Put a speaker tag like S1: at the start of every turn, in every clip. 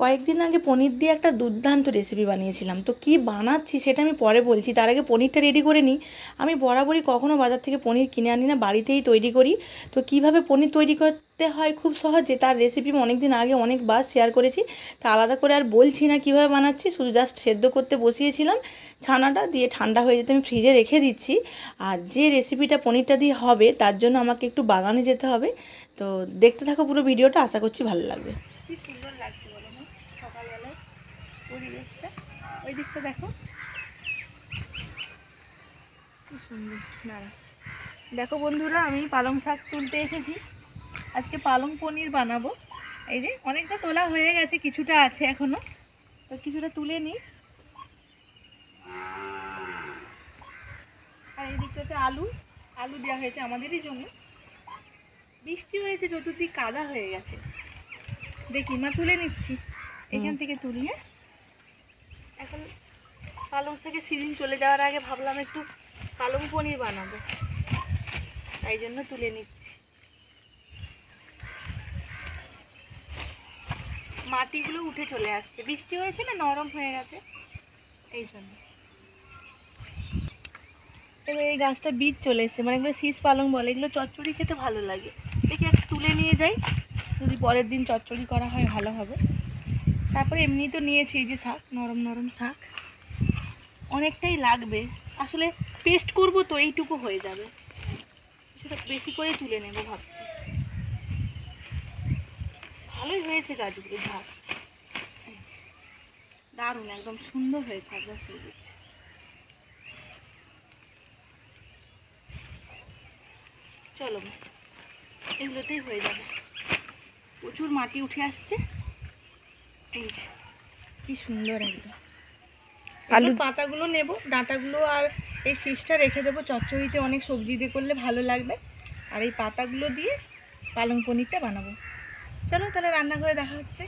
S1: কয়েকদিন আগে পনির দিয়ে একটা দুর্দান্ত রেসিপি বানিয়েছিলাম। তো কী বানাচ্ছি সেটা আমি পরে বলছি, তার আগে পনিরটা রেডি করে নিই। আমি বরাবরই কখনও বাজার থেকে পনির কিনে আনি না, বাড়িতেই তৈরি করি। তো কিভাবে পনির তৈরি করতে হয় খুব সহজে, তার রেসিপি আমি অনেক দিন আগে অনেকবার শেয়ার করেছি। তা আলাদা করে আর বলছি না কীভাবে বানাচ্ছি, শুধু জাস্ট সেদ্ধ করতে বসিয়েছিলাম। ছানাটা দিয়ে ঠান্ডা হয়ে যেতে আমি ফ্রিজে রেখে দিচ্ছি। আর যে রেসিপিটা পনিরটা দিয়ে হবে তার জন্য আমাকে একটু বাগানে যেতে হবে। তো দেখতে থাকো পুরো ভিডিওটা, আশা করছি ভালো লাগবে। কি সুন্দর লাগছে বলো না সকালবেলায় পরিবেশটা, ওই দিকটা দেখো কি সুন্দর। না দেখো বন্ধুরা, আমি পালং শাক তুলতে এসেছি। আজকে পালং পনির বানাবো। এই যে অনেকটা তোলা হয়ে গেছে, কিছুটা আছে এখনো, তো কিছুটা তুলে নিই। আর এই দিকটাতে আলু আলু দেওয়া হয়েছে আমাদেরই জন্য। বৃষ্টি হয়েছে, চতুর্দিক কাদা হয়ে গেছে। দেখি মা তুলে নিচ্ছি, এখান থেকে তুলিয়ে। এখন পালং শাকের সিজন চলে যাওয়ার আগে ভাবলাম একটু পালং পনির বানাবো, তাই জন্য তুলে নিচ্ছি। মাটিগুলো উঠে চলে আসছে, বৃষ্টি হয়েছে না, নরম হয়ে গেছে এই জন্য। এবার এই গাছটা বীজ চলে এসছে, মানে এগুলো শীষ পালং বলে, এগুলো চচ্চড়ি খেতে ভালো লাগে। দেখি একটু তুলে নিয়ে যাই, যদি পরের দিন চচ্চড়ি করা হয় ভালো হবে। তারপরে এমনি তো নিয়েছি এই যে শাক, নরম নরম শাক, অনেকটাই লাগবে আসলে। পেস্ট করব তো এইটুকু হয়ে যাবে, সেটা বেশি করে তুলে নেব ভাবছি। ভালোই হয়েছে গাছগুলো, ঝাড় দারুণ, একদম সুন্দর হয়েছে, একদম সবুজ। চলো এগুলোতেই হয়ে যাবে। প্রচুর মাটি উঠে আসছে, এই যে কি সুন্দর একদম। আলুর পাতাগুলো নেব, ডাঁটাগুলো আর এই শীষটা রেখে দেবো, চচ্চড়িতে অনেক সবজি দিয়ে করলে ভালো লাগবে। আর এই পাতাগুলো দিয়ে পালং পনিরটা বানাবো। চলো তাহলে রান্নাঘরে দেখা হচ্ছে।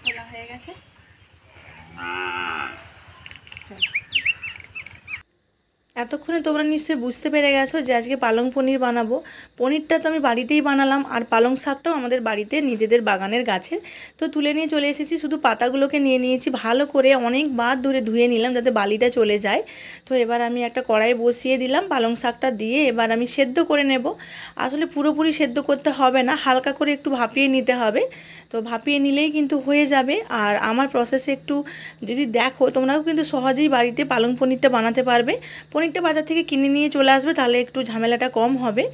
S1: তোলা হয়ে গেছে, এতক্ষণে তোমরা নিশ্চয়ই বুঝতে পেরে গেছো যে আজকে পালং পনির বানাবো। পনিরটা তো আমি বাড়িতেই বানালাম, আর পালং শাকটাও আমাদের বাড়িতে নিজেদের বাগানের গাছের। তো তুলে নিয়ে চলে এসেছি, শুধু পাতাগুলোকে নিয়ে নিয়েছি, ভালো করে অনেকবার ধরে ধুয়ে নিলাম যাতে বালিটা চলে যায়। তো এবার আমি একটা কড়াই বসিয়ে দিলাম, পালং শাকটা দিয়ে এবার আমি সেদ্ধ করে নেব। আসলে পুরোপুরি সেদ্ধ করতে হবে না, হালকা করে একটু ভাপিয়ে নিতে হবে। তো ভাপিয়ে নিলেই কিন্তু হয়ে যাবে। আর আমার প্রসেসে একটু যদি দেখো, তোমরাও কিন্তু সহজেই বাড়িতে পালং পনিরটা বানাতে পারবে। পনিরটা বাজার থেকে কিনে নিয়ে চলে আসবে, তাহলে একটু ঝামেলাটা কম হবে।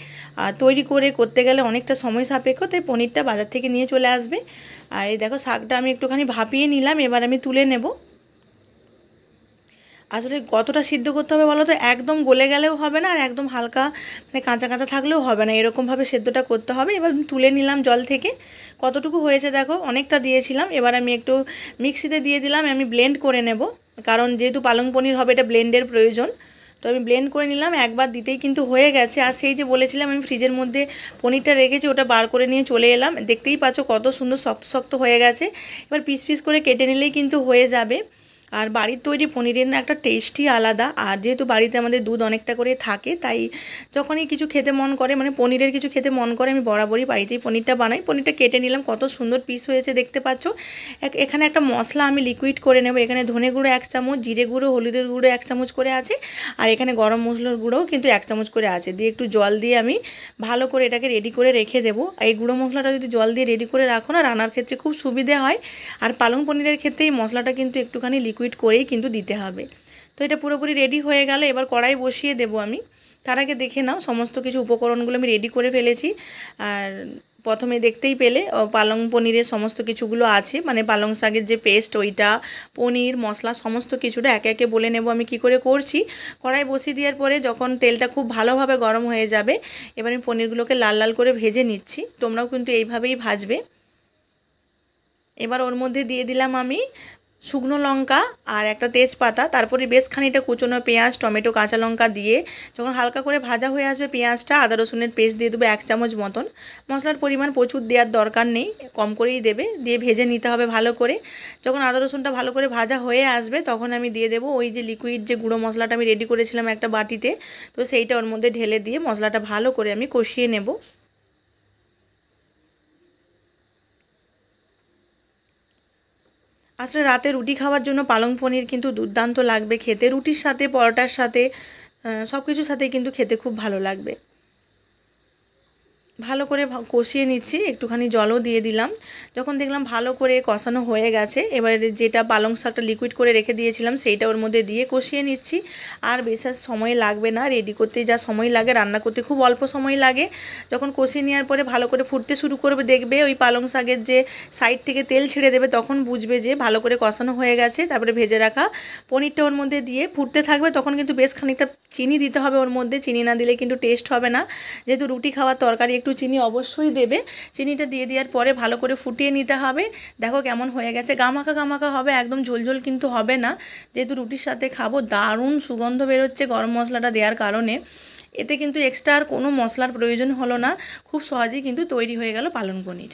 S1: আর তৈরি করে করতে গেলে অনেকটা সময় সাপেক্ষ, তাই পনিরটা বাজার থেকে নিয়ে চলে আসবে। আর এই দেখো শাকটা আমি একটুখানি ভাপিয়ে নিলাম, এবার আমি তুলে নেব। আসলে কতটা সিদ্ধ করতে হবে বলো তো, একদম গলে গেলেও হবে না, আর একদম হালকা মানে কাঁচা কাঁচা থাকলেও হবে না, এরকমভাবে সেদ্ধটা করতে হবে। এবার তুলে নিলাম জল থেকে। কতটুকু হয়েছে দেখো, অনেকটা দিয়েছিলাম। এবার আমি একটু মিক্সিতে দিয়ে দিলাম, আমি ব্লেন্ড করে নেব, কারণ যেহেতু পালং পনির হবে এটা ব্লেন্ডের প্রয়োজন। তো আমি ব্লেন্ড করে নিলাম, একবার দিতেই কিন্তু হয়ে গেছে। আর সেই যে বলেছিলাম আমি ফ্রিজের মধ্যে পনিরটা রেখেছি, ওটা বার করে নিয়ে চলে এলাম। দেখতেই পাচ্ছ কত সুন্দর শক্ত শক্ত হয়ে গেছে। এবার পিস পিস করে কেটে নিলেই কিন্তু হয়ে যাবে। আর বাড়ির তৈরি পনিরের না একটা টেস্টই আলাদা। আর যেহেতু বাড়িতে আমাদের দুধ অনেকটা করে থাকে, তাই যখনই কিছু খেতে মন করে, মানে পনিরের কিছু খেতে মন করে, আমি বরাবরই বাড়িতেই পনিরটা বানাই। পনিরটা কেটে নিলাম, কত সুন্দর পিস হয়েছে দেখতে পাচ্ছ। এখানে একটা মশলা আমি লিকুইড করে নেব। এখানে ধনে গুঁড়ো 1 চামচ, জিরে গুঁড়ো, হলুদের গুঁড়ো 1 চামচ করে আছে, আর এখানে গরম মশলার গুঁড়োও কিন্তু 1 চামচ করে আছে। দিয়ে একটু জল দিয়ে আমি ভালো করে এটাকে রেডি করে রেখে দেবো। এই গুঁড়ো মশলাটা যদি জল দিয়ে রেডি করে রাখো না, রান্নার ক্ষেত্রে খুব সুবিধে হয়। আর পালং পনিরের ক্ষেত্রে এই মশলাটা কিন্তু একটুখানি লিকুইড করেই কিন্তু দিতে হবে। তো এটা পুরোপুরি রেডি হয়ে গেল, এবার কড়াই বসিয়ে দেবো আমি। তার আগে দেখে নাও সমস্ত কিছু উপকরণগুলো আমি রেডি করে ফেলেছি। আর প্রথমে দেখতেই পেলে পালং পনিরের সমস্ত কিছুগুলো আছে, মানে পালং শাকের যে পেস্ট, ওইটা, পনির মশলা সমস্ত কিছুটা একে একে বলে নেব আমি কি করে করছি। কড়াই বসিয়ে দেওয়ার পরে যখন তেলটা খুব ভালোভাবে গরম হয়ে যাবে, এবার আমি পনিরগুলোকে লাল লাল করে ভেজে নিচ্ছি। তোমরাও কিন্তু এইভাবেই ভাজবে। এবার ওর মধ্যে দিয়ে দিলাম আমি শুকনো লঙ্কা আর একটা তেজপাতা, তারপরে বেশ খানিকটা কুচনো পেঁয়াজ, টমেটো, কাঁচা লঙ্কা দিয়ে যখন হালকা করে ভাজা হয়ে আসবে পেঁয়াজটা, আদা রসুনের পেস্ট দিয়ে দেবো 1 চামচ মতন। মশলার পরিমাণ প্রচুর দেওয়ার দরকার নেই, কম করেই দেবে। দিয়ে ভেজে নিতে হবে ভালো করে। যখন আদা রসুনটা ভালো করে ভাজা হয়ে আসবে, তখন আমি দিয়ে দেবো ওই যে লিকুইড যে গুঁড়ো মশলাটা আমি রেডি করেছিলাম একটা বাটিতে, তো সেইটা ওর মধ্যে ঢেলে দিয়ে মশলাটা ভালো করে আমি কষিয়ে নেব। আসলে রাতে রুটি খাওয়ার জন্য পালং পনির কিন্তু দুর্দান্ত লাগবে খেতে, রুটির সাথে, পরোটার সাথে, সব কিছুর সাথেই কিন্তু খেতে খুব ভালো লাগবে। ভালো করে কষিয়ে নিচ্ছি, একটুখানি জলও দিয়ে দিলাম। যখন দেখলাম ভালো করে কষানো হয়ে গেছে, এবারে যেটা পালং শাকটা লিকুইড করে রেখে দিয়েছিলাম সেইটা ওর মধ্যে দিয়ে কষিয়ে নিচ্ছি। আর বেশি সময় লাগবে না, রেডি করতে যা সময় লাগে রান্না করতে খুব অল্প সময় লাগে। যখন কষিয়ে নেওয়ার পরে ভালো করে ফুটতে শুরু করবে, দেখবে ওই পালং শাকের যে সাইড থেকে তেল ছেড়ে দেবে, তখন বুঝবে যে ভালো করে কষানো হয়ে গেছে। তারপরে ভেজে রাখা পনিরটা ওর মধ্যে দিয়ে ফুটতে থাকবে। তখন কিন্তু বেশ খানিকটা চিনি দিতে হবে ওর মধ্যে, চিনি না দিলে কিন্তু টেস্ট হবে না। যেহেতু রুটি খাওয়ার তরকারি একটু চিনি অবশ্যই দেবে। চিনিটা দিয়ে দেওয়ার পরে ভালো করে ফুটিয়ে নিতে হবে। দেখো কেমন হয়ে গেছে, গামাখা গামাখা হবে, একদম ঝোলঝোল কিন্তু হবে না। যেহেতু রুটির সাথে খাবো, দারুণ সুগন্ধ বেরোচ্ছে গরম মশলাটা দেওয়ার কারণে। এতে কিন্তু এক্সট্রা আর কোনো মশলার প্রয়োজন হলো না, খুব সহজেই কিন্তু তৈরি হয়ে গেল পালং পনির।